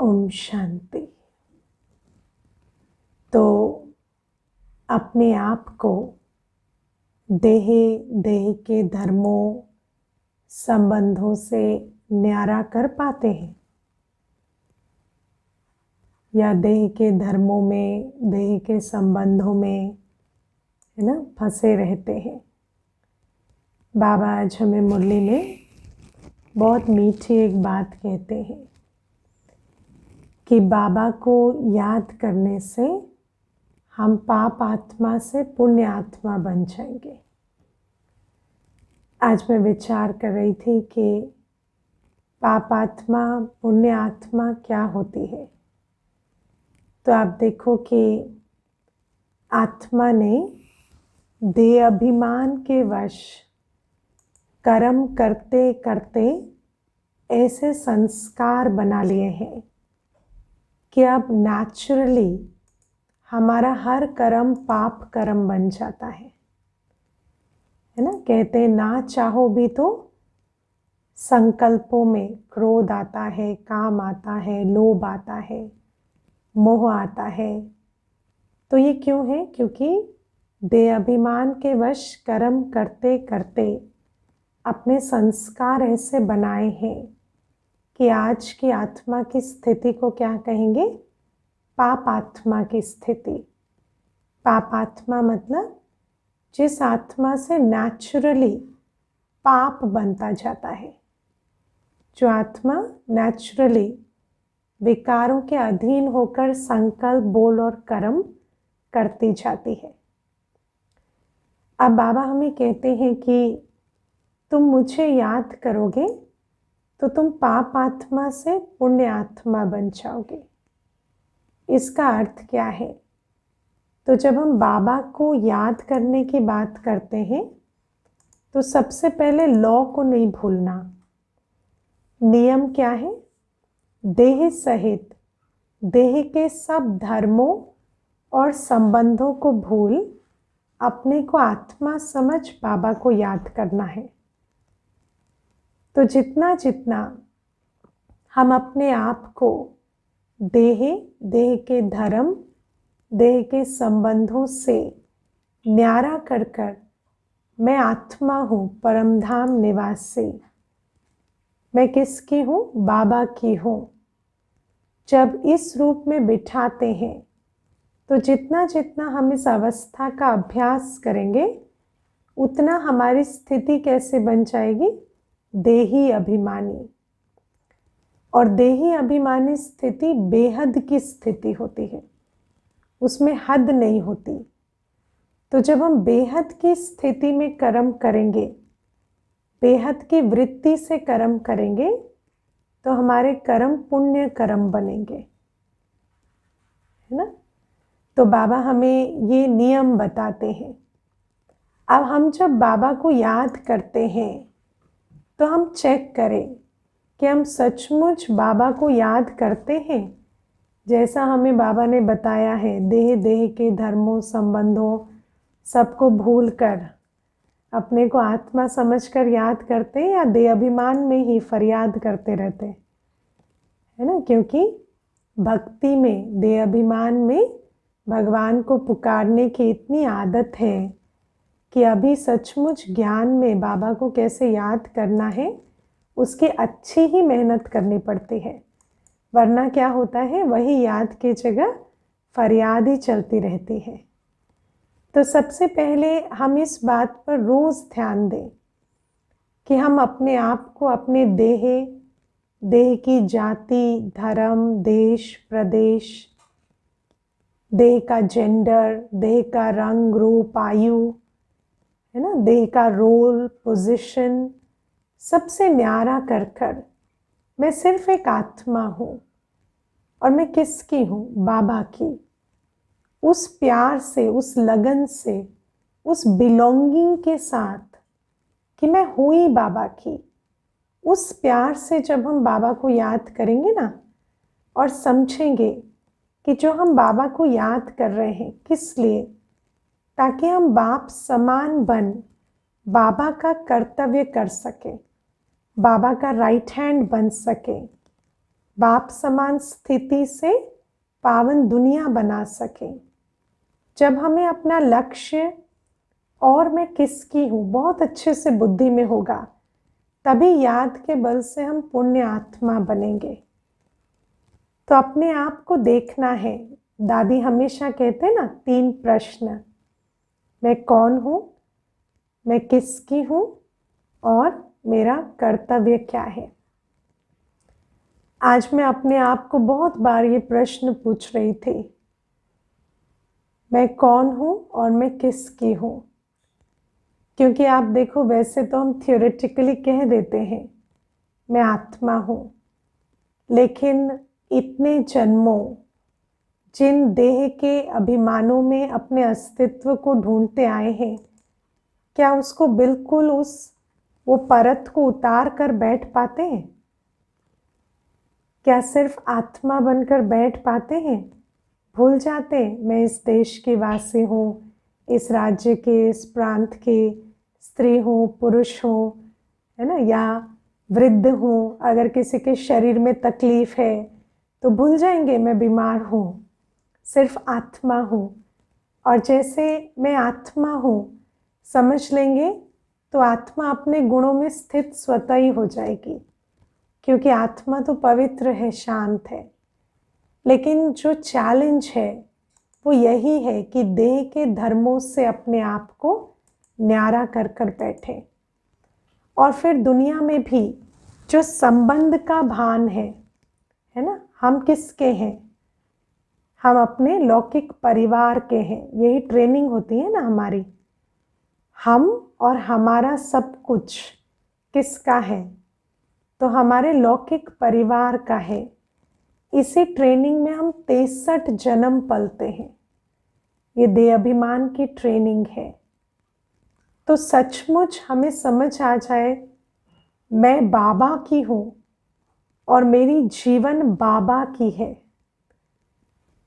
ओम शांति। तो अपने आप को देह के धर्मों संबंधों से न्यारा कर पाते हैं या देह के धर्मों में, देह के संबंधों में, है ना, फंसे रहते हैं। बाबा आज हमें मुरली में बहुत मीठी एक बात कहते हैं कि बाबा को याद करने से हम पाप आत्मा से पुण्य आत्मा बन जाएंगे। आज मैं विचार कर रही थी कि पाप आत्मा पुण्य आत्मा क्या होती है। तो आप देखो कि आत्मा ने देह अभिमान के वश कर्म करते करते ऐसे संस्कार बना लिए हैं कि अब नेचुरली हमारा हर कर्म पाप कर्म बन जाता है ना। कहते हैं ना चाहो भी तो संकल्पों में क्रोध आता है, काम आता है, लोभ आता है, मोह आता है। तो ये क्यों है? क्योंकि देह अभिमान के वश कर्म करते करते अपने संस्कार ऐसे बनाए हैं कि आज की आत्मा की स्थिति को क्या कहेंगे? पाप आत्मा की स्थिति। पाप आत्मा मतलब जिस आत्मा से नेचुरली पाप बनता जाता है, जो आत्मा नेचुरली विकारों के अधीन होकर संकल्प, बोल और कर्म करती जाती है। अब बाबा हमें कहते हैं कि तुम मुझे याद करोगे तो तुम पाप आत्मा से पुण्य आत्मा बन जाओगे। इसका अर्थ क्या है? तो जब हम बाबा को याद करने की बात करते हैं तो सबसे पहले लॉ को नहीं भूलना। नियम क्या है? देह सहित देह के सब धर्मों और संबंधों को भूल अपने को आत्मा समझ बाबा को याद करना है। तो जितना जितना हम अपने आप को देह के धर्म, देह के संबंधों से न्यारा कर कर मैं आत्मा हूँ, परमधाम निवासी, मैं किसकी हूँ? बाबा की हूँ। जब इस रूप में बिठाते हैं तो जितना जितना हम इस अवस्था का अभ्यास करेंगे उतना हमारी स्थिति कैसे बन जाएगी? देही अभिमानी। और देही अभिमानी स्थिति बेहद की स्थिति होती है, उसमें हद नहीं होती। तो जब हम बेहद की स्थिति में कर्म करेंगे, बेहद की वृत्ति से कर्म करेंगे तो हमारे कर्म पुण्य कर्म बनेंगे, है ना। तो बाबा हमें ये नियम बताते हैं। अब हम जब बाबा को याद करते हैं तो हम चेक करें कि हम सचमुच बाबा को याद करते हैं जैसा हमें बाबा ने बताया है। देह के धर्मों संबंधों सबको भूल कर अपने को आत्मा समझकर याद करते हैं या देह अभिमान में ही फरियाद करते रहते हैं, है ना। क्योंकि भक्ति में, देह अभिमान में भगवान को पुकारने की इतनी आदत है कि अभी सचमुच ज्ञान में बाबा को कैसे याद करना है उसकी अच्छी ही मेहनत करनी पड़ती है। वरना क्या होता है, वही याद की जगह फरियाद ही चलती रहती है। तो सबसे पहले हम इस बात पर रोज ध्यान दें कि हम अपने आप को अपने देह की जाति, धर्म, देश, प्रदेश, देह का जेंडर, देह का रंग रूप, आयु, है ना, देह का रोल, पोजीशन, सबसे न्यारा कर कर मैं सिर्फ एक आत्मा हूँ और मैं किसकी हूँ? बाबा की। उस प्यार से, उस लगन से, उस बिलोंगिंग के साथ कि मैं हूँ ही बाबा की, उस प्यार से जब हम बाबा को याद करेंगे ना और समझेंगे कि जो हम बाबा को याद कर रहे हैं किस लिए, ताकि हम बाप समान बन बाबा का कर्तव्य कर सके, बाबा का राइट हैंड बन सके, बाप समान स्थिति से पावन दुनिया बना सकें। जब हमें अपना लक्ष्य और मैं किसकी हूँ बहुत अच्छे से बुद्धि में होगा, तभी याद के बल से हम पुण्य आत्मा बनेंगे। तो अपने आप को देखना है। दादी हमेशा कहते हैं ना 3 प्रश्न, मैं कौन हूँ, मैं किसकी हूँ और मेरा कर्तव्य क्या है। आज मैं अपने आप को बहुत बार ये प्रश्न पूछ रही थी, मैं कौन हूँ और मैं किसकी हूँ। क्योंकि आप देखो, वैसे तो हम थियोरेटिकली कह देते हैं मैं आत्मा हूँ, लेकिन इतने जन्मों जिन देह के अभिमानों में अपने अस्तित्व को ढूंढते आए हैं, क्या उसको बिल्कुल वो परत को उतार कर बैठ पाते हैं? क्या सिर्फ आत्मा बनकर बैठ पाते हैं? भूल जाते मैं इस देश की वासी हूँ, इस राज्य के, इस प्रांत की स्त्री हूँ, पुरुष हूँ, है ना, या वृद्ध हूँ। अगर किसी के शरीर में तकलीफ है तो भूल जाएंगे मैं बीमार हूँ, सिर्फ आत्मा हूँ। और जैसे मैं आत्मा हूँ समझ लेंगे तो आत्मा अपने गुणों में स्थित स्वतः ही हो जाएगी, क्योंकि आत्मा तो पवित्र है, शांत है। लेकिन जो चैलेंज है वो यही है कि देह के धर्मों से अपने आप को न्यारा कर कर बैठे। और फिर दुनिया में भी जो संबंध का भान है ना, हम किसके हैं? हम अपने लौकिक परिवार के हैं। यही ट्रेनिंग होती है ना हमारी। हम और हमारा सब कुछ किसका है? तो हमारे लौकिक परिवार का है। इसी ट्रेनिंग में हम 63 जन्म पलते हैं। ये देह अभिमान की ट्रेनिंग है। तो सचमुच हमें समझ आ जाए मैं बाबा की हूँ और मेरी जीवन बाबा की है,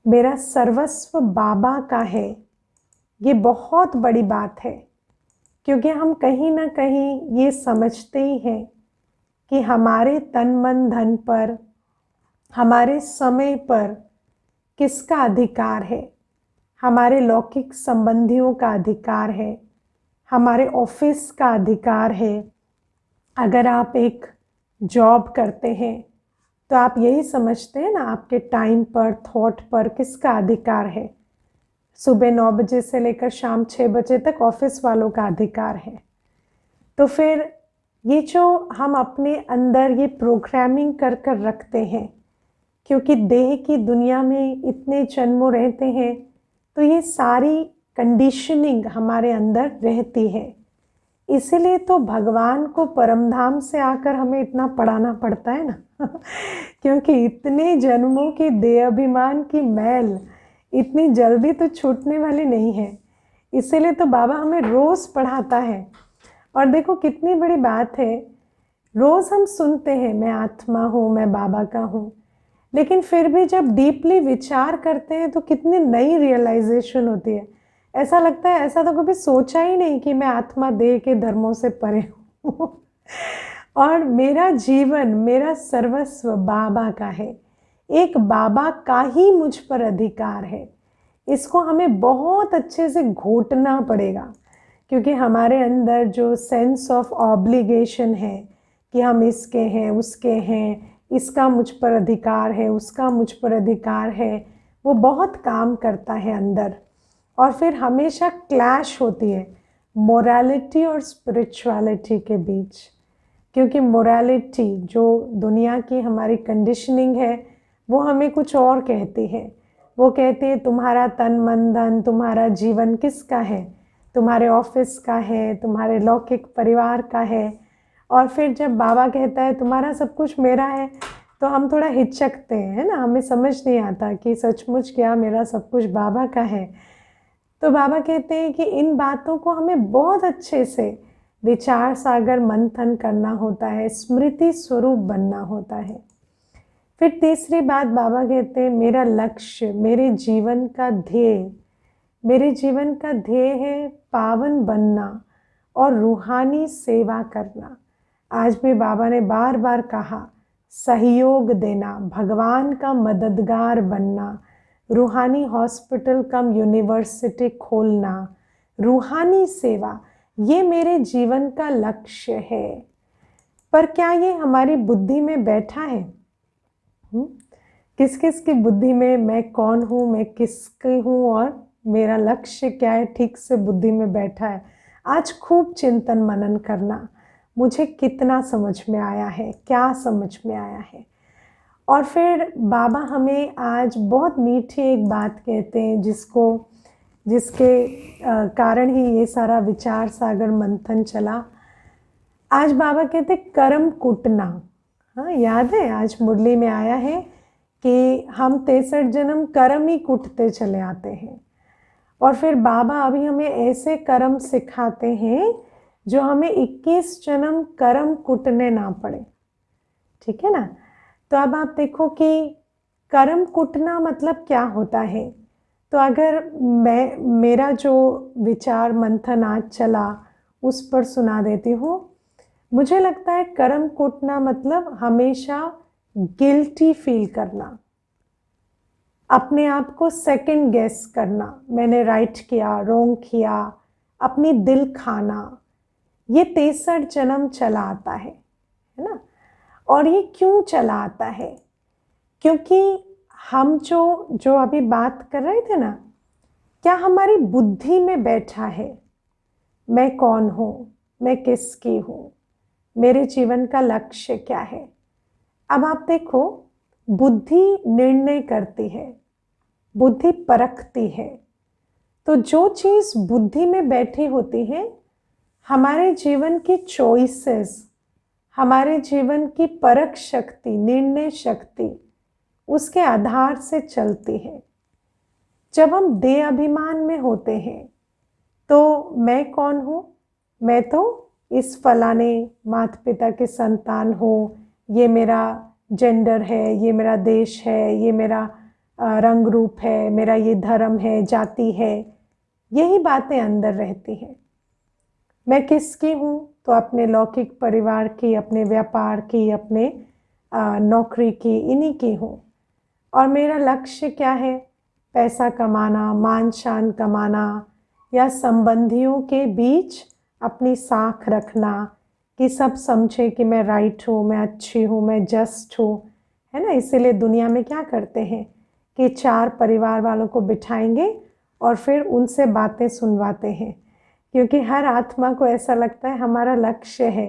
मेरा सर्वस्व बाबा का है। ये बहुत बड़ी बात है, क्योंकि हम कहीं ना कहीं ये समझते ही हैं कि हमारे तन मन धन पर, हमारे समय पर किसका अधिकार है? हमारे लौकिक संबंधियों का अधिकार है, हमारे ऑफिस का अधिकार है। अगर आप एक जॉब करते हैं तो आप यही समझते हैं ना, आपके टाइम पर, थॉट पर किसका अधिकार है? सुबह 9 बजे से लेकर शाम 6 बजे तक ऑफिस वालों का अधिकार है। तो फिर ये जो हम अपने अंदर ये प्रोग्रामिंग कर कर रखते हैं, क्योंकि देह की दुनिया में इतने जन्मों रहते हैं, तो ये सारी कंडीशनिंग हमारे अंदर रहती है। इसीलिए तो भगवान को परमधाम से आकर हमें इतना पढ़ाना पड़ता है ना क्योंकि इतने जन्मों की देह अभिमान की मैल इतनी जल्दी तो छूटने वाली नहीं है। इसीलिए तो बाबा हमें रोज़ पढ़ाता है। और देखो कितनी बड़ी बात है, रोज़ हम सुनते हैं मैं आत्मा हूँ, मैं बाबा का हूँ, लेकिन फिर भी जब डीपली विचार करते हैं तो कितनी नई रियलाइजेशन होती है। ऐसा लगता है ऐसा तो कभी सोचा ही नहीं कि मैं आत्मा देह के धर्मों से परे हूँ और मेरा जीवन, मेरा सर्वस्व बाबा का है। एक बाबा का ही मुझ पर अधिकार है। इसको हमें बहुत अच्छे से घोटना पड़ेगा, क्योंकि हमारे अंदर जो सेंस ऑफ ऑब्लिगेशन है कि हम इसके हैं, उसके हैं, इसका मुझ पर अधिकार है, उसका मुझ पर अधिकार है, वो बहुत काम करता है अंदर। और फिर हमेशा क्लैश होती है मोरालिटी और स्पिरिचुअलिटी के बीच, क्योंकि मोरालिटी जो दुनिया की हमारी कंडीशनिंग है वो हमें कुछ और कहती है। वो कहती है तुम्हारा तन मन धन, तुम्हारा जीवन किसका है? तुम्हारे ऑफिस का है, तुम्हारे लौकिक परिवार का है। और फिर जब बाबा कहता है तुम्हारा सब कुछ मेरा है, तो हम थोड़ा हिचकते हैं ना, हमें समझ नहीं आता कि सचमुच क्या मेरा सब कुछ बाबा का है। तो बाबा कहते हैं कि इन बातों को हमें बहुत अच्छे से विचार सागर मंथन करना होता है, स्मृति स्वरूप बनना होता है। फिर तीसरी बात बाबा कहते हैं मेरा लक्ष्य, मेरे जीवन का ध्येय, मेरे जीवन का ध्येय है पावन बनना और रूहानी सेवा करना। आज भी बाबा ने बार बार कहा सहयोग देना, भगवान का मददगार बनना, रूहानी हॉस्पिटल कम यूनिवर्सिटी खोलना, रूहानी सेवा, ये मेरे जीवन का लक्ष्य है। पर क्या ये हमारी बुद्धि में बैठा है? किस किस की बुद्धि में मैं कौन हूँ, मैं किसकी हूँ और मेरा लक्ष्य क्या है, ठीक से बुद्धि में बैठा है? आज खूब चिंतन मनन करना, मुझे कितना समझ में आया है, क्या समझ में आया है। और फिर बाबा हमें आज बहुत मीठी एक बात कहते हैं जिसके कारण ही ये सारा विचार सागर मंथन चला। आज बाबा कहते कर्म कुटना। हाँ, याद है आज मुरली में आया है कि हम 63 जन्म कर्म ही कुटते चले आते हैं, और फिर बाबा अभी हमें ऐसे कर्म सिखाते हैं जो हमें 21 जन्म कर्म कुटने ना पड़े। ठीक है ना? तो अब आप देखो कि कर्म कुटना मतलब क्या होता है। तो अगर मेरा जो विचार मंथन आज चला उस पर सुना देती हूँ। मुझे लगता है कर्म कुटना मतलब हमेशा गिल्टी फील करना, अपने आप को सेकंड गेस करना, मैंने राइट किया, रॉन्ग किया, अपनी दिल खाना, ये 63 जन्म चला आता है ना। और ये क्यों चला आता है? क्योंकि हम जो अभी बात कर रहे थे ना, क्या हमारी बुद्धि में बैठा है मैं कौन हूँ, मैं किसकी हूँ, मेरे जीवन का लक्ष्य क्या है। अब आप देखो, बुद्धि निर्णय करती है, बुद्धि परखती है। तो जो चीज़ बुद्धि में बैठी होती है, हमारे जीवन की चॉइसेस, हमारे जीवन की परख शक्ति, निर्णय शक्ति उसके आधार से चलती है। जब हम देह अभिमान में होते हैं तो मैं कौन हूँ? मैं तो इस फलाने माता पिता के संतान हूँ, ये मेरा जेंडर है, ये मेरा देश है, ये मेरा रंग रूप है, मेरा ये धर्म है, जाति है, यही बातें अंदर रहती हैं। मैं किसकी हूँ? तो अपने लौकिक परिवार की, अपने व्यापार की, अपने नौकरी की, इन्हीं की हूँ। और मेरा लक्ष्य क्या है? पैसा कमाना, मान शान कमाना, या संबंधियों के बीच अपनी साख रखना कि सब समझे कि मैं राइट हूँ, मैं अच्छी हूँ, मैं जस्ट हूँ, है ना। इसीलिए दुनिया में क्या करते हैं कि 4 परिवार वालों को बिठाएंगे और फिर उनसे बातें सुनवाते हैं, क्योंकि हर आत्मा को ऐसा लगता है हमारा लक्ष्य है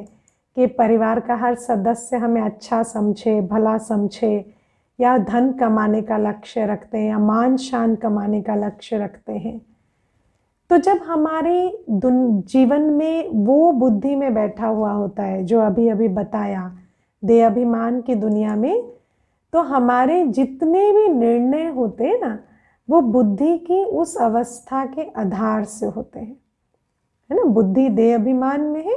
कि परिवार का हर सदस्य हमें अच्छा समझे, भला समझे, या धन कमाने का लक्ष्य रखते हैं, या मान शान कमाने का लक्ष्य रखते हैं। तो जब हमारे जीवन में वो बुद्धि में बैठा हुआ होता है जो अभी अभी बताया, देह अभिमान की दुनिया में, तो हमारे जितने भी निर्णय होते हैं ना, वो बुद्धि की उस अवस्था के आधार से होते हैं, है ना। बुद्धि देह अभिमान में है,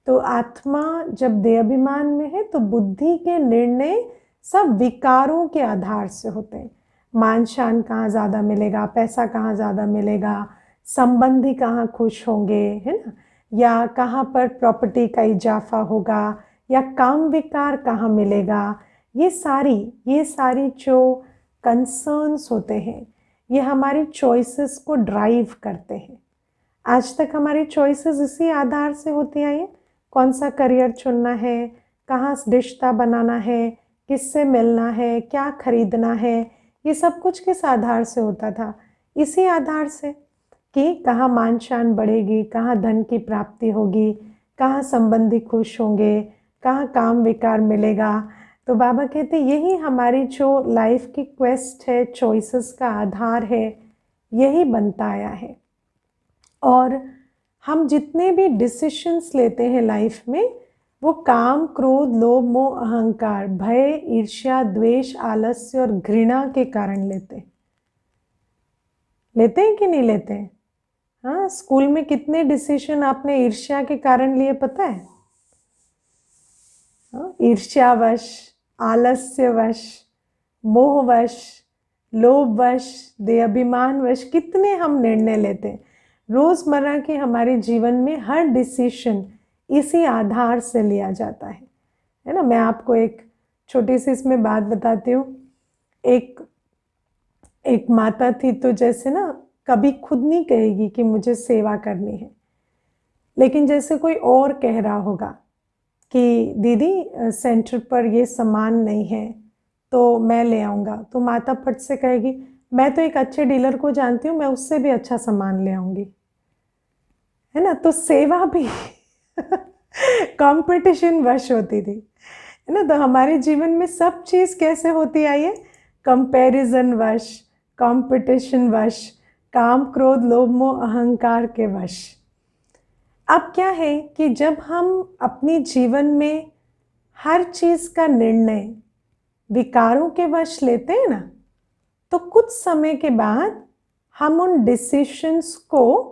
तो आत्मा जब देह अभिमान में है तो बुद्धि के निर्णय सब विकारों के आधार से होते हैं। मान शान कहाँ ज़्यादा मिलेगा, पैसा कहाँ ज़्यादा मिलेगा, संबंधी कहाँ खुश होंगे, है ना, या कहाँ पर प्रॉपर्टी का इजाफा होगा, या काम विकार कहाँ मिलेगा, ये सारी जो कंसर्न्स होते हैं, ये हमारी चॉइसेस को ड्राइव करते हैं। आज तक हमारी चॉइसेस इसी आधार से होती आई हैं। कौन सा करियर चुनना है, कहाँ रिश्ता बनाना है, किससे मिलना है, क्या खरीदना है, ये सब कुछ किस आधार से होता था? इसी आधार से कि कहाँ मान शान बढ़ेगी, कहाँ धन की प्राप्ति होगी, कहाँ संबंधी खुश होंगे, कहाँ काम विकार मिलेगा। तो बाबा कहते यही हमारी जो लाइफ की क्वेस्ट है, चॉइसेस का आधार है, यही बनता आया है। और हम जितने भी डिसीशंस लेते हैं लाइफ में, वो काम, क्रोध, लोभ, मोह, अहंकार, भय, ईर्ष्या, द्वेष, आलस्य और घृणा के कारण लेते हैं कि नहीं लेते हैं? हाँ, स्कूल में कितने डिसीजन आपने ईर्ष्या के कारण लिए पता है? हाँ, ईर्ष्यावश, आलस्यवश, मोहवश, लोभवश, देह अभिमानवश कितने हम निर्णय लेते हैं। रोजमर्रा के हमारे जीवन में हर डिसीजन इसी आधार से लिया जाता है ना। मैं आपको एक छोटी सी इसमें बात बताती हूँ। एक माता थी, तो जैसे ना कभी खुद नहीं कहेगी कि मुझे सेवा करनी है, लेकिन जैसे कोई और कह रहा होगा कि दीदी सेंटर पर ये सामान नहीं है तो मैं ले आऊँगा, तो माता फट से कहेगी मैं तो एक अच्छे डीलर को जानती हूँ, मैं उससे भी अच्छा सामान ले आऊँगी, है ना। तो सेवा भी कंपटीशन वश होती थी, है ना। तो हमारे जीवन में सब चीज़ कैसे होती आई है, कंपैरिजन वश, कंपटीशन वश, काम क्रोध लोभ मोह अहंकार के वश। अब क्या है कि जब हम अपने जीवन में हर चीज़ का निर्णय विकारों के वश लेते हैं ना, तो कुछ समय के बाद हम उन डिसीशंस को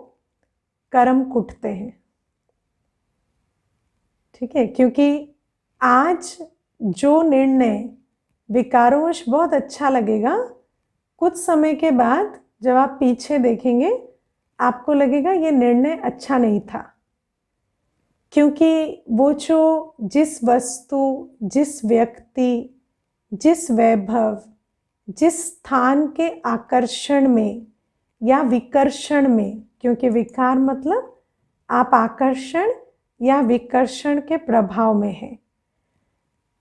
कर्म कुटते हैं, ठीक है। क्योंकि आज जो निर्णय विकारोंवश बहुत अच्छा लगेगा, कुछ समय के बाद जब आप पीछे देखेंगे आपको लगेगा ये निर्णय अच्छा नहीं था, क्योंकि वो जो जिस वस्तु, जिस व्यक्ति, जिस वैभव, जिस स्थान के आकर्षण में या विकर्षण में, क्योंकि विकार मतलब आप आकर्षण या विकर्षण के प्रभाव में हैं,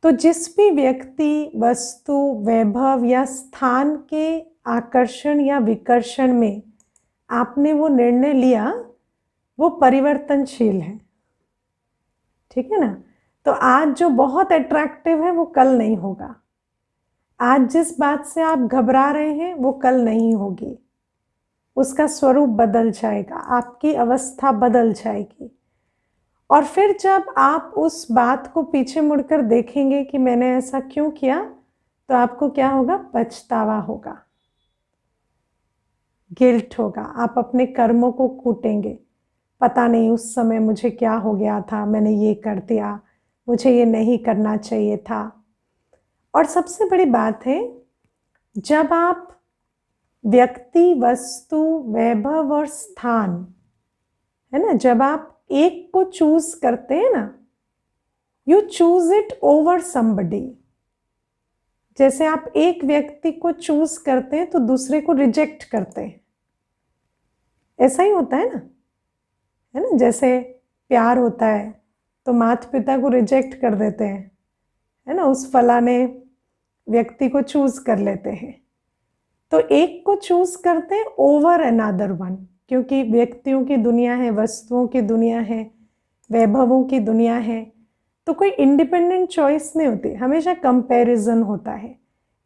तो जिस भी व्यक्ति, वस्तु, वैभव या स्थान के आकर्षण या विकर्षण में आपने वो निर्णय लिया, वो परिवर्तनशील है, ठीक है ना। तो आज जो बहुत अट्रैक्टिव है वो कल नहीं होगा, आज जिस बात से आप घबरा रहे हैं वो कल नहीं होगी, उसका स्वरूप बदल जाएगा, आपकी अवस्था बदल जाएगी। और फिर जब आप उस बात को पीछे मुड़कर देखेंगे कि मैंने ऐसा क्यों किया, तो आपको क्या होगा, पछतावा होगा, गिल्ट होगा, आप अपने कर्मों को कूटेंगे, पता नहीं उस समय मुझे क्या हो गया था, मैंने ये कर दिया, मुझे ये नहीं करना चाहिए था। और सबसे बड़ी बात है, जब आप व्यक्ति, वस्तु, वैभव और स्थान, है ना, जब आप एक को चूज करते हैं ना, you choose it over somebody. जैसे आप एक व्यक्ति को चूज करते हैं तो दूसरे को रिजेक्ट करते हैं, ऐसा ही होता है ना। जैसे प्यार होता है तो माता पिता को रिजेक्ट कर देते हैं, है ना, उस फलाने व्यक्ति को चूज कर लेते हैं। तो एक को चूज करते हैं ओवर अनदर वन, क्योंकि व्यक्तियों की दुनिया है, वस्तुओं की दुनिया है, वैभवों की दुनिया है, तो कोई इंडिपेंडेंट चॉइस नहीं होती, हमेशा कंपैरिजन होता है,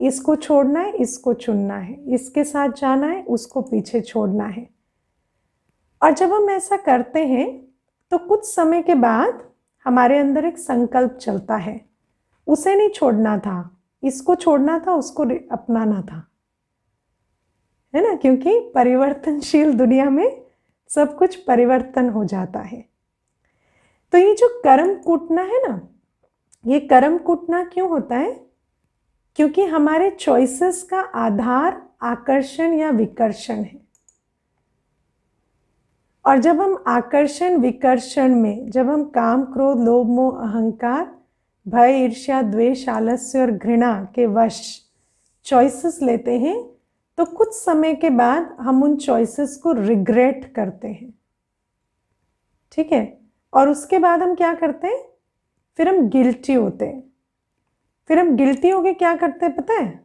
इसको छोड़ना है, इसको चुनना है, इसके साथ जाना है, उसको पीछे छोड़ना है। और जब हम ऐसा करते हैं तो कुछ समय के बाद हमारे अंदर एक संकल्प चलता है, उसे नहीं छोड़ना था, इसको छोड़ना था, उसको अपनाना था, है ना, क्योंकि परिवर्तनशील दुनिया में सब कुछ परिवर्तन हो जाता है। तो ये जो कर्म कूटना है ना, ये कर्म कूटना क्यों होता है, क्योंकि हमारे चॉइसेस का आधार आकर्षण या विकर्षण है। और जब हम आकर्षण विकर्षण में, जब हम काम क्रोध लोभ मोह अहंकार भय ईर्ष्या द्वेष आलस्य और घृणा के वश चॉइसेस लेते हैं, तो कुछ समय के बाद हम उन चॉइसेस को रिग्रेट करते हैं, ठीक है। और उसके बाद हम क्या करते हैं, फिर हम गिल्टी होते हैं। फिर हम गिल्टी होके क्या करते हैं पता है,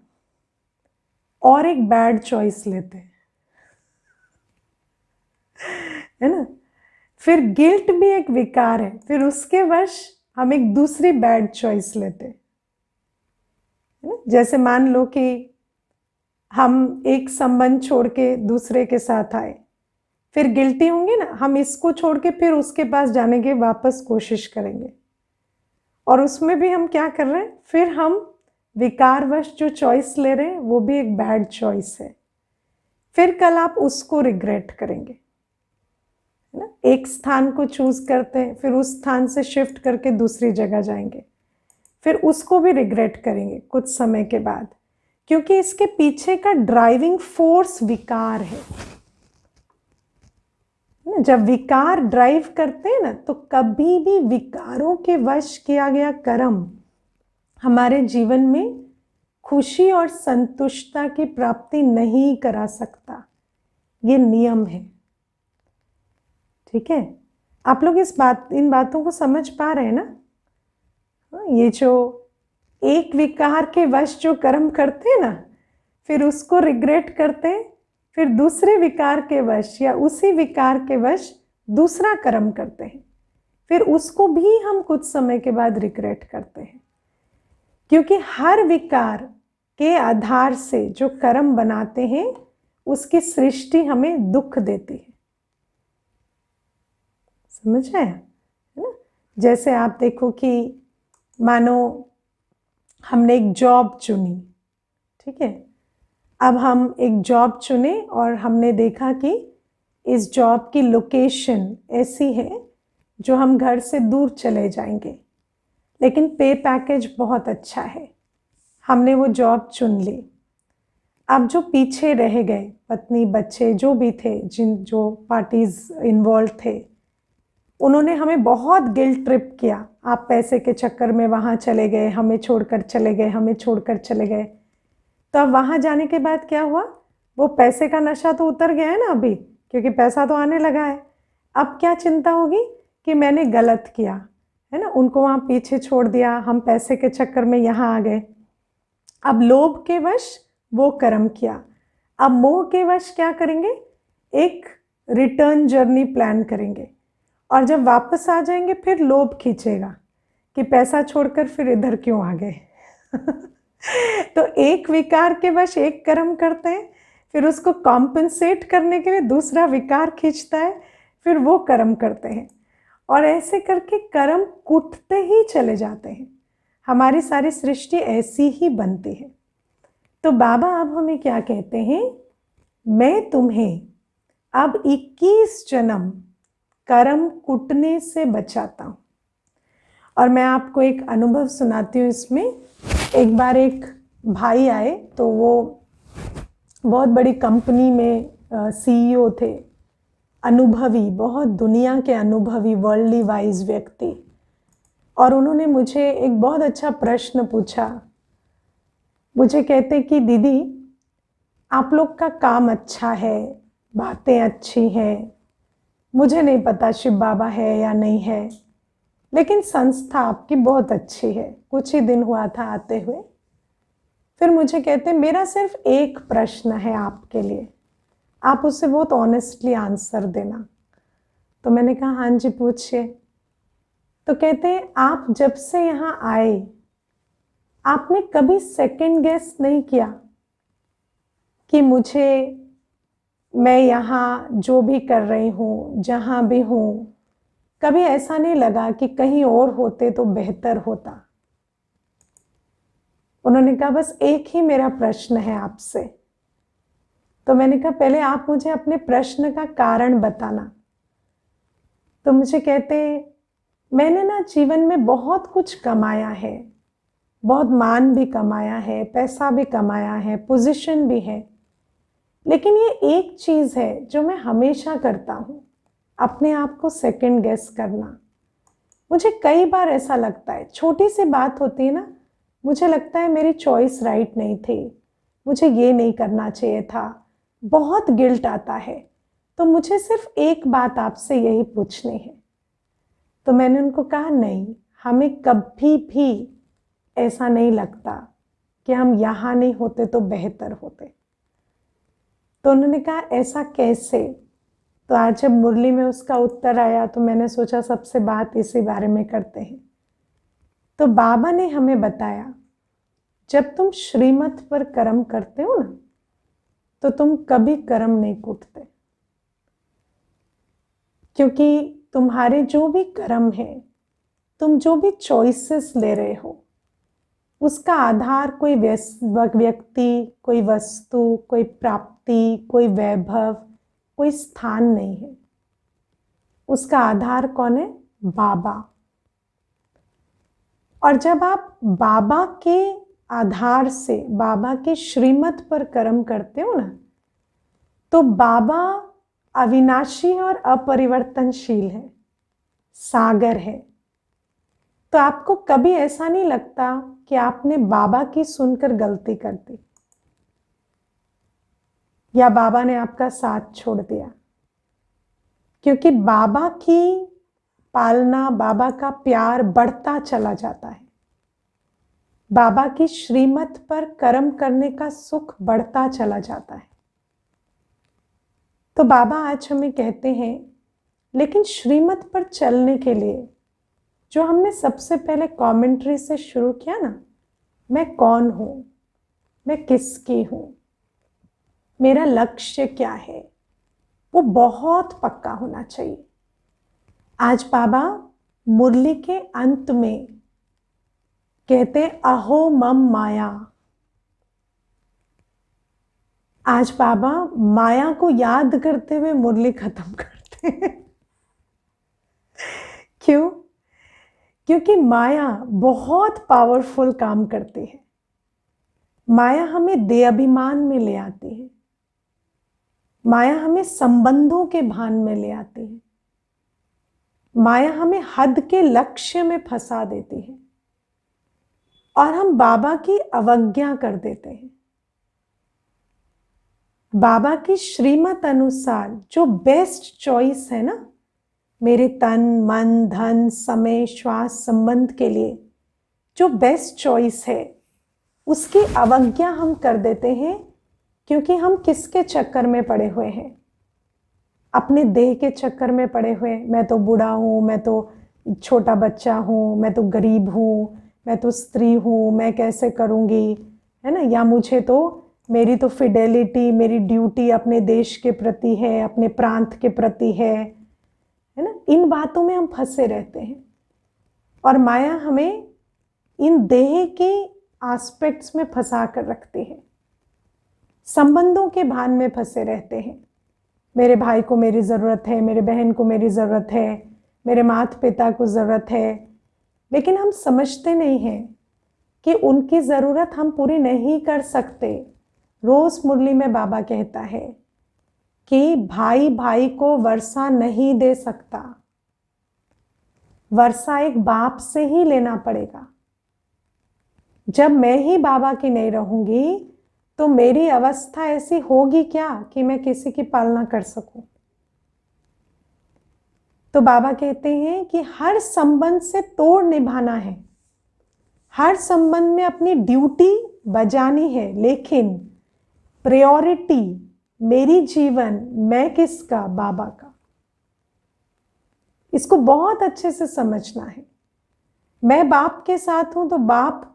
और एक बैड चॉइस लेते हैं, है ना। फिर गिल्ट भी एक विकार है, फिर उसके वश हम एक दूसरी बैड चॉइस लेते हैं, है ना। जैसे मान लो कि हम एक संबंध छोड़ के दूसरे के साथ आए, फिर गिल्टी होंगे ना, हम इसको छोड़ के फिर उसके पास जाने की वापस कोशिश करेंगे, और उसमें भी हम क्या कर रहे हैं, फिर हम विकारवश जो चॉइस ले रहे हैं वो भी एक बैड चॉइस है, फिर कल आप उसको रिग्रेट करेंगे, है ना। एक स्थान को चूज करते हैं, फिर उस स्थान से शिफ्ट करके दूसरी जगह जाएंगे, फिर उसको भी रिग्रेट करेंगे कुछ समय के बाद, क्योंकि इसके पीछे का ड्राइविंग फोर्स विकार है। जब विकार ड्राइव करते हैं ना, तो कभी भी विकारों के वश किया गया कर्म हमारे जीवन में खुशी और संतुष्टता की प्राप्ति नहीं करा सकता। ये नियम है। ठीक है, आप लोग इन बातों को समझ पा रहे हैं ना। ये जो एक विकार के वश जो कर्म करते हैं ना, फिर उसको रिग्रेट करते हैं, फिर दूसरे विकार के वश या उसी विकार के वश दूसरा कर्म करते हैं, फिर उसको भी हम कुछ समय के बाद रिग्रेट करते हैं। क्योंकि हर विकार के आधार से जो कर्म बनाते हैं उसकी सृष्टि हमें दुख देती है। समझ आया है ना? जैसे आप देखो कि मानो हमने एक जॉब चुनी, ठीक है, अब हम एक जॉब चुने और हमने देखा कि इस जॉब की लोकेशन ऐसी है जो हम घर से दूर चले जाएंगे, लेकिन पे पैकेज बहुत अच्छा है। हमने वो जॉब चुन ली। अब जो पीछे रह गए, पत्नी बच्चे जो भी थे, जो पार्टीज इन्वॉल्व थे, उन्होंने हमें बहुत गिल्ट ट्रिप किया। आप पैसे के चक्कर में वहाँ चले गए, हमें छोड़कर चले गए, हमें छोड़कर चले गए। तो अब वहाँ जाने के बाद क्या हुआ, वो पैसे का नशा तो उतर गया है ना अभी, क्योंकि पैसा तो आने लगा है। अब क्या चिंता होगी कि मैंने गलत किया है ना, उनको वहाँ पीछे छोड़ दिया, हम पैसे के चक्कर में यहाँ आ गए। अब लोभ के वश वो कर्म किया। अब मोह के वश क्या करेंगे, एक रिटर्न जर्नी प्लान करेंगे, और जब वापस आ जाएंगे फिर लोभ खींचेगा कि पैसा छोड़कर फिर इधर क्यों आ गए। तो एक विकार के वश एक कर्म करते हैं, फिर उसको कॉम्पनसेट करने के लिए दूसरा विकार खींचता है, फिर वो कर्म करते हैं, और ऐसे करके कर्म कूटते ही चले जाते हैं। हमारी सारी सृष्टि ऐसी ही बनती है। तो बाबा अब हमें क्या कहते हैं, मैं तुम्हें अब 21 जन्म कर्म कूटने से बचाता हूँ। और मैं आपको एक अनुभव सुनाती हूँ इसमें। एक बार एक भाई आए, तो वो बहुत बड़ी कंपनी में सीईओ थे, अनुभवी, बहुत दुनिया के अनुभवी, वर्ल्डली वाइज व्यक्ति। और उन्होंने मुझे एक बहुत अच्छा प्रश्न पूछा। मुझे कहते कि दीदी, आप लोग का काम अच्छा है, बातें अच्छी हैं, मुझे नहीं पता शिव बाबा है या नहीं है, लेकिन संस्था आपकी बहुत अच्छी है। कुछ ही दिन हुआ था आते हुए। फिर मुझे कहते मेरा सिर्फ एक प्रश्न है आपके लिए, आप उससे बहुत ऑनेस्टली आंसर देना। तो मैंने कहा हाँ जी पूछिए। तो कहते आप जब से यहाँ आए आपने कभी सेकंड गेस नहीं किया कि मैं यहाँ जो भी कर रही हूँ, जहाँ भी हूँ, कभी ऐसा नहीं लगा कि कहीं और होते तो बेहतर होता? उन्होंने कहा बस एक ही मेरा प्रश्न है आपसे। तो मैंने कहा पहले आप मुझे अपने प्रश्न का कारण बताना। तो मुझे कहते मैंने ना जीवन में बहुत कुछ कमाया है, बहुत मान भी कमाया है, पैसा भी कमाया है, पोजीशन भी है, लेकिन ये एक चीज़ है जो मैं हमेशा करता हूँ, अपने आप को सेकंड गेस करना। मुझे कई बार ऐसा लगता है, छोटी सी बात होती है ना, मुझे लगता है मेरी चॉइस राइट नहीं थी, मुझे ये नहीं करना चाहिए था, बहुत गिल्ट आता है। तो मुझे सिर्फ एक बात आपसे यही पूछनी है। तो मैंने उनको कहा नहीं, हमें कभी भी ऐसा नहीं लगता कि हम यहाँ नहीं होते तो बेहतर होते। तो उन्होंने कहा ऐसा कैसे? तो आज जब मुरली में उसका उत्तर आया तो मैंने सोचा सबसे बात इसी बारे में करते हैं। तो बाबा ने हमें बताया, जब तुम श्रीमत पर कर्म करते हो ना, तो तुम कभी कर्म नहीं कूटते, क्योंकि तुम्हारे जो भी कर्म है, तुम जो भी चॉइसेस ले रहे हो, उसका आधार कोई व्यक्ति, कोई वस्तु, कोई प्राप्ति, कोई वैभव, कोई स्थान नहीं है। उसका आधार कौन है? बाबा। और जब आप बाबा के आधार से, बाबा के श्रीमत पर कर्म करते हो ना, तो बाबा अविनाशी और अपरिवर्तनशील है, सागर है। तो आपको कभी ऐसा नहीं लगता कि आपने बाबा की सुनकर गलती कर दी या बाबा ने आपका साथ छोड़ दिया, क्योंकि बाबा की पालना, बाबा का प्यार बढ़ता चला जाता है। बाबा की श्रीमत पर कर्म करने का सुख बढ़ता चला जाता है। तो बाबा आज हमें कहते हैं, लेकिन श्रीमत पर चलने के लिए जो हमने सबसे पहले कमेंट्री से शुरू किया ना, मैं कौन हूं, मैं किसकी हूं, मेरा लक्ष्य क्या है, वो बहुत पक्का होना चाहिए। आज बाबा मुरली के अंत में कहते हैं, अहो मम माया। आज बाबा माया को याद करते हुए मुरली खत्म करते हैं। क्यों? क्योंकि माया बहुत पावरफुल काम करती है। माया हमें देह अभिमान में ले आती है। माया हमें संबंधों के भान में ले आती है। माया हमें हद के लक्ष्य में फंसा देती है और हम बाबा की अवज्ञा कर देते हैं। बाबा की श्रीमत अनुसार जो बेस्ट चॉइस है ना, मेरे तन मन धन समय श्वास संबंध के लिए जो बेस्ट चॉइस है, उसकी अवज्ञा हम कर देते हैं, क्योंकि हम किसके चक्कर में पड़े हुए हैं? अपने देह के चक्कर में पड़े हुए। मैं तो बूढ़ा हूँ, मैं तो छोटा बच्चा हूँ, मैं तो गरीब हूँ, मैं तो स्त्री हूँ, मैं कैसे करूँगी, है ना? या मुझे तो मेरी तो फिडेलिटी, मेरी ड्यूटी अपने देश के प्रति है, अपने प्रांत के प्रति है ना? इन बातों में हम फंसे रहते हैं और माया हमें इन देह के एस्पेक्ट्स में फंसा कर रखती है। संबंधों के भान में फंसे रहते हैं। मेरे भाई को मेरी ज़रूरत है, मेरे बहन को मेरी ज़रूरत है, मेरे माता पिता को ज़रूरत है, लेकिन हम समझते नहीं हैं कि उनकी ज़रूरत हम पूरी नहीं कर सकते। रोज़ मुरली में बाबा कहता है कि भाई भाई को वर्षा नहीं दे सकता, वर्षा एक बाप से ही लेना पड़ेगा। जब मैं ही बाबा की नहीं रहूंगी तो मेरी अवस्था ऐसी होगी क्या कि मैं किसी की पालना कर सकूं? तो बाबा कहते हैं कि हर संबंध से तोड़ निभाना है, हर संबंध में अपनी ड्यूटी बजानी है, लेकिन प्रायोरिटी मेरी जीवन, मैं किसका? बाबा का। इसको बहुत अच्छे से समझना है। मैं बाप के साथ हूं तो बाप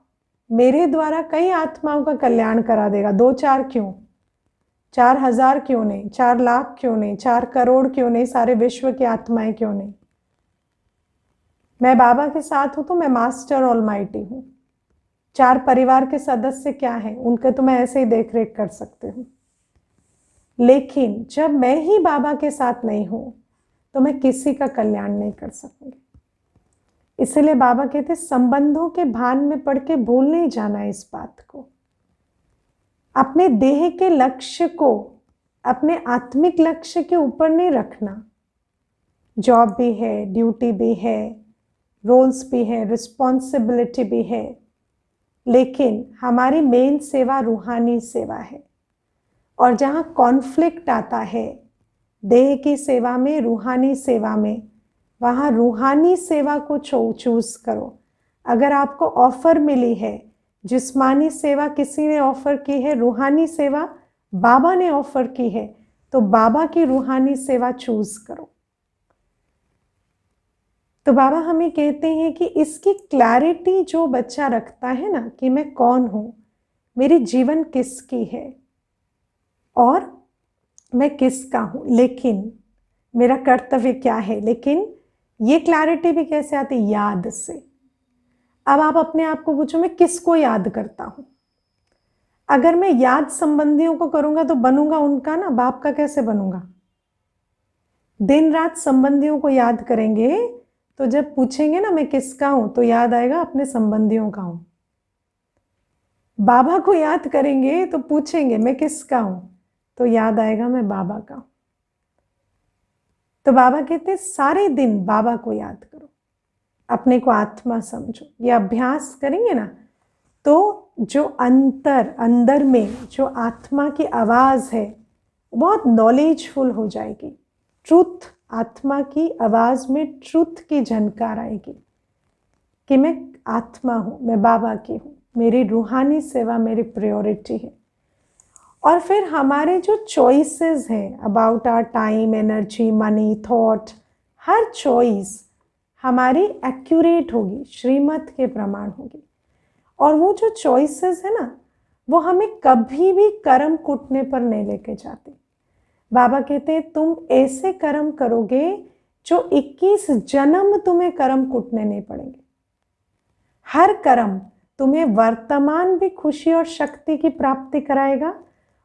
मेरे द्वारा कई आत्माओं का कल्याण करा देगा। 2-4 क्यों, 4,000 क्यों नहीं, 4 लाख क्यों नहीं, 4 करोड़ क्यों नहीं, सारे विश्व की आत्माएं क्यों नहीं? मैं बाबा के साथ हूं तो मैं मास्टर ऑलमाइटी हूं। 4 परिवार के सदस्य क्या हैं, उनके तो मैं ऐसे ही देख रेख कर सकती हूँ, लेकिन जब मैं ही बाबा के साथ नहीं हूं तो मैं किसी का कल्याण नहीं कर सकूंगी। इसलिए बाबा कहते संबंधों के भान में पड़ के भूल नहीं जाना इस बात को। अपने देह के लक्ष्य को अपने आत्मिक लक्ष्य के ऊपर नहीं रखना। जॉब भी है, ड्यूटी भी है, रोल्स भी है, रिस्पॉन्सिबिलिटी भी है, लेकिन हमारी मेन सेवा रूहानी सेवा है। और जहाँ कॉन्फ्लिक्ट आता है देह की सेवा में, रूहानी सेवा में, वहाँ रूहानी सेवा को चूज करो। अगर आपको ऑफर मिली है, जिस्मानी सेवा किसी ने ऑफर की है, रूहानी सेवा बाबा ने ऑफर की है, तो बाबा की रूहानी सेवा चूज करो। तो बाबा हमें कहते हैं कि इसकी क्लैरिटी जो बच्चा रखता है ना, कि मैं कौन हूं, मेरी जीवन किसकी है और मैं किसका हूं, लेकिन मेरा कर्तव्य क्या है, लेकिन ये क्लैरिटी भी कैसे आती? याद से। अब आप अपने आप को पूछो, मैं किसको याद करता हूं? अगर मैं याद संबंधियों को करूंगा तो बनूंगा उनका ना, बाप का कैसे बनूंगा? दिन रात संबंधियों को याद करेंगे तो जब पूछेंगे ना मैं किसका हूं, तो याद आएगा अपने संबंधियों का हूं। बाबा को याद करेंगे तो पूछेंगे मैं किसका हूं, तो याद आएगा मैं बाबा का हूं। तो बाबा कहते सारे दिन बाबा को याद करो। अपने को आत्मा समझो। ये अभ्यास करेंगे ना तो जो अंदर में जो आत्मा की आवाज़ है बहुत नॉलेजफुल हो जाएगी। ट्रुथ, आत्मा की आवाज़ में ट्रुथ की झनकार आएगी कि मैं आत्मा हूँ, मैं बाबा की हूँ, मेरी रूहानी सेवा मेरी प्रायोरिटी है। और फिर हमारे जो चॉइसेस हैं about our time, energy, money, thought, हर चॉइस हमारी एक्यूरेट होगी, श्रीमत के प्रमाण होगी। और वो जो चॉइसेस है ना वो हमें कभी भी कर्म कुटने पर नहीं लेके जाते। बाबा कहते हैं तुम ऐसे कर्म करोगे जो 21 जन्म तुम्हें कर्म कुटने नहीं पड़ेंगे। हर कर्म तुम्हें वर्तमान भी खुशी और शक्ति की प्राप्ति कराएगा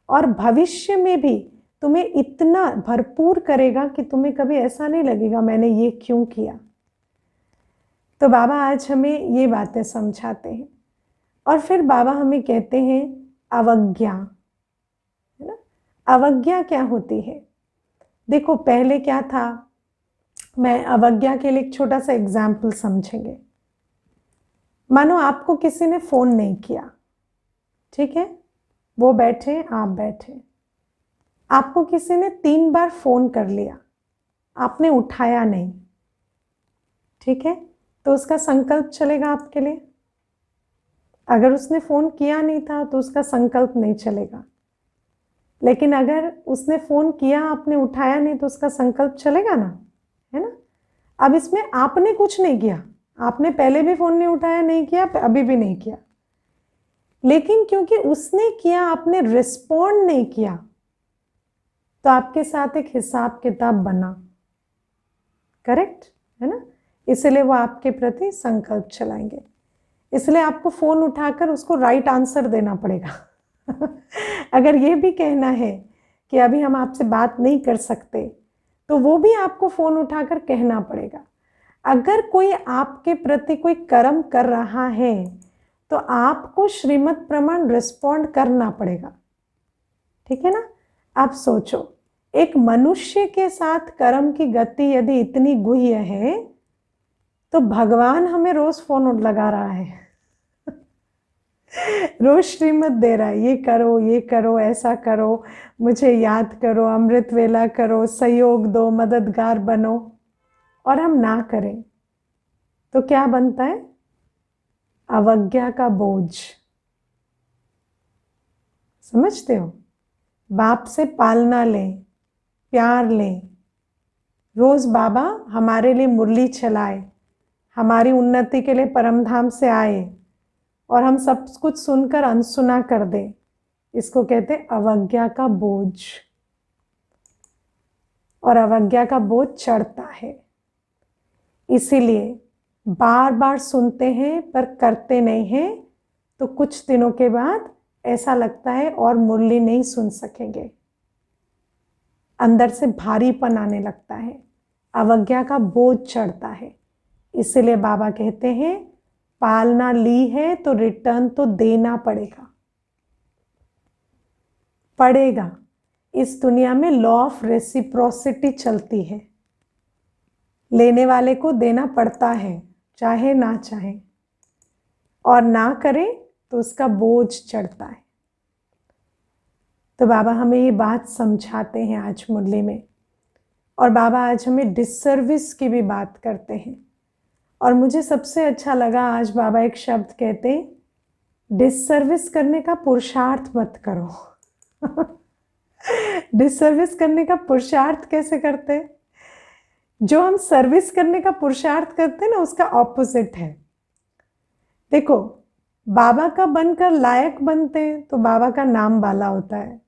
और भविष्य में भी तुम्हें इतना भरपूर करेगा कि तुम्हें कभी ऐसा नहीं लगेगा मैंने ये क्यों किया। तो बाबा आज हमें ये बातें समझाते हैं। और फिर बाबा हमें कहते हैं अवज्ञा, है ना। अवज्ञा क्या होती है? देखो पहले क्या था, मैं अवज्ञा के लिए एक छोटा सा एग्जाम्पल समझेंगे। मानो आपको किसी ने फोन नहीं किया, ठीक है, वो बैठे आप बैठे, आपको किसी ने 3 बार फोन कर लिया, आपने उठाया नहीं, ठीक है, तो उसका संकल्प चलेगा आपके लिए? अगर उसने फोन किया नहीं था तो उसका संकल्प नहीं चलेगा। लेकिन अगर उसने फोन किया आपने उठाया नहीं तो उसका संकल्प चलेगा ना, है ना। अब इसमें आपने कुछ नहीं किया, आपने पहले भी फोन नहीं उठाया, नहीं किया, अभी भी नहीं किया, लेकिन क्योंकि उसने किया आपने रिस्पॉन्ड नहीं किया तो आपके साथ एक हिसाब किताब बना, करेक्ट है ना। इसलिए वो आपके प्रति संकल्प चलाएंगे। इसलिए आपको फोन उठाकर उसको राइट आंसर देना पड़ेगा। अगर ये भी कहना है कि अभी हम आपसे बात नहीं कर सकते तो वो भी आपको फोन उठाकर कहना पड़ेगा। अगर कोई आपके प्रति कोई कर्म कर रहा है तो आपको श्रीमत प्रमाण रिस्पॉन्ड करना पड़ेगा, ठीक है ना। आप सोचो एक मनुष्य के साथ कर्म की गति यदि इतनी गुह्य है तो भगवान हमें रोज फोन लगा रहा है, रोज श्रीमत दे रहा है, ये करो, ऐसा करो, मुझे याद करो, अमृत वेला करो, सहयोग दो, मददगार बनो, और हम ना करें तो क्या बनता है? अवज्ञा का बोझ। समझते हो? बाप से पालना लें, प्यार लें, रोज बाबा हमारे लिए मुरली चलाए, हमारी उन्नति के लिए परमधाम से आए और हम सब कुछ सुनकर अनसुना कर दे, इसको कहते अवज्ञा का बोझ। और अवज्ञा का बोझ चढ़ता है, इसीलिए बार बार सुनते हैं पर करते नहीं हैं तो कुछ दिनों के बाद ऐसा लगता है और मुरली नहीं सुन सकेंगे, अंदर से भारीपन आने लगता है, अवज्ञा का बोझ चढ़ता है। इसीलिए बाबा कहते हैं पालना ली है तो रिटर्न तो देना पड़ेगा। इस दुनिया में लॉ ऑफ रेसिप्रोसिटी चलती है, लेने वाले को देना पड़ता है चाहे ना चाहे, और ना करे तो उसका बोझ चढ़ता है। तो बाबा हमें ये बात समझाते हैं आज मुरली में, और बाबा आज हमें डिससर्विस की भी बात करते हैं। और मुझे सबसे अच्छा लगा आज बाबा एक शब्द कहते हैं डिससर्विस करने का पुरुषार्थ मत करो। डिससर्विस करने का पुरुषार्थ कैसे करते हैं? जो हम सर्विस करने का पुरुषार्थ करते हैं ना उसका ऑपोजिट है। देखो बाबा का बनकर लायक बनते हैं तो बाबा का नाम बाला होता है,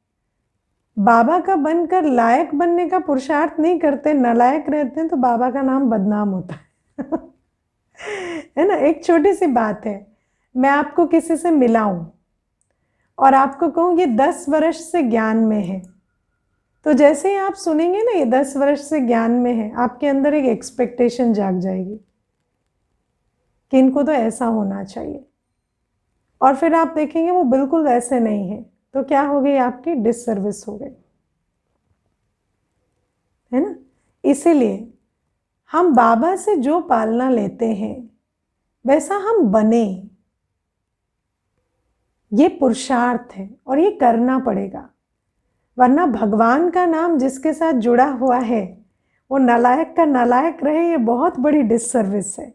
बाबा का बनकर लायक बनने का पुरुषार्थ नहीं करते, नालायक रहते हैं तो बाबा का नाम बदनाम होता है। है ना। एक छोटी सी बात है, मैं आपको किसी से मिलाऊं और आपको कहूं ये 10 वर्ष से ज्ञान में है, तो जैसे ही आप सुनेंगे ना ये 10 वर्ष से ज्ञान में है, आपके अंदर एक एक्सपेक्टेशन जाग जाएगी कि इनको तो ऐसा होना चाहिए, और फिर आप देखेंगे वो बिल्कुल वैसे नहीं है, तो क्या हो गई? आपकी डिससर्विस हो गई, है ना। इसीलिए हम बाबा से जो पालना लेते हैं वैसा हम बने, ये पुरुषार्थ है और ये करना पड़ेगा। वरना भगवान का नाम जिसके साथ जुड़ा हुआ है वो नालायक का नालायक रहे, ये बहुत बड़ी डिससर्विस है।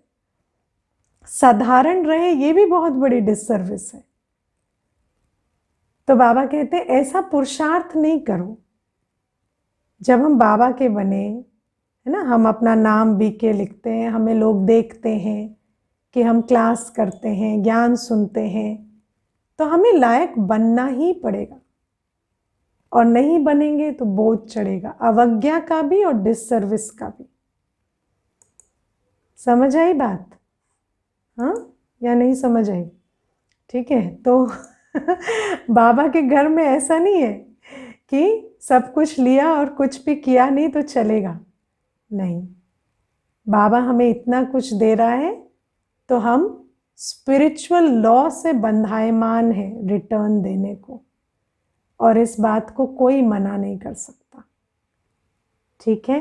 साधारण रहे, ये भी बहुत बड़ी डिससर्विस है। तो बाबा कहते हैं ऐसा पुरुषार्थ नहीं करो। जब हम बाबा के बने, है ना, हम अपना नाम BK लिखते हैं, हमें लोग देखते हैं कि हम क्लास करते हैं, ज्ञान सुनते हैं, तो हमें लायक बनना ही पड़ेगा। और नहीं बनेंगे तो बोझ चढ़ेगा, अवज्ञा का भी और डिससर्विस का भी। समझ आई बात? हाँ या नहीं समझ आई? ठीक है। तो बाबा के घर में ऐसा नहीं है कि सब कुछ लिया और कुछ भी किया नहीं तो चलेगा। नहीं, बाबा हमें इतना कुछ दे रहा है तो हम स्पिरिचुअल लॉ से बंधायमान है रिटर्न देने को, और इस बात को कोई मना नहीं कर सकता। ठीक है।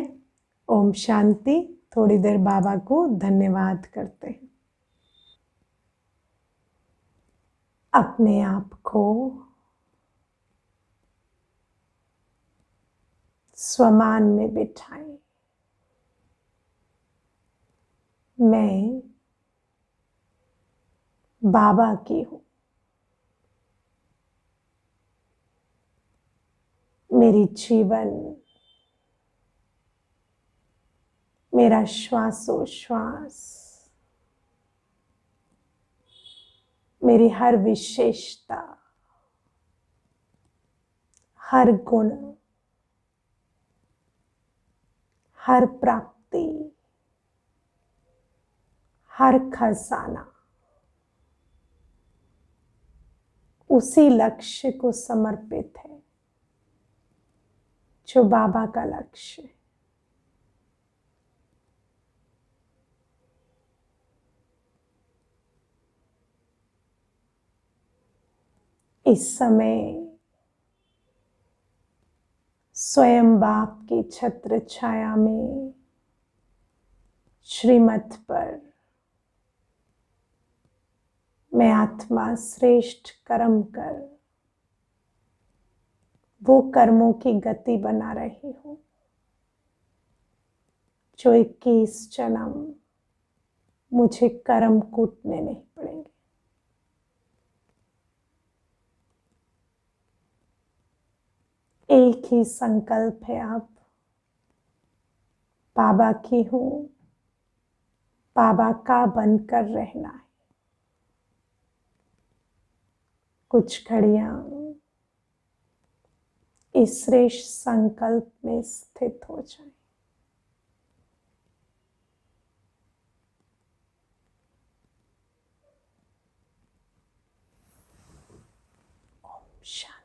ओम शांति। थोड़ी देर बाबा को धन्यवाद करते हैं। अपने आप को स्वमान में बिठाएं। मैं बाबा की हूं। मेरी जीवन, मेरा श्वासोश्वास, मेरी हर विशेषता, हर गुण, हर प्राप्ति, हर खजाना उसी लक्ष्य को समर्पित है जो बाबा का लक्ष्य है। इस समय स्वयं बाप की छत्र छाया में श्रीमत पर मैं आत्मा श्रेष्ठ कर्म कर वो कर्मों की गति बना रही हूं जो 21 जन्म मुझे कर्म कूटने नहीं पड़ेंगे। एक ही संकल्प है अब, बाबा की हूं, बाबा का बनकर रहना है। कुछ घड़ियां इस श्रेष्ठ संकल्प में स्थित हो जाए। शांति।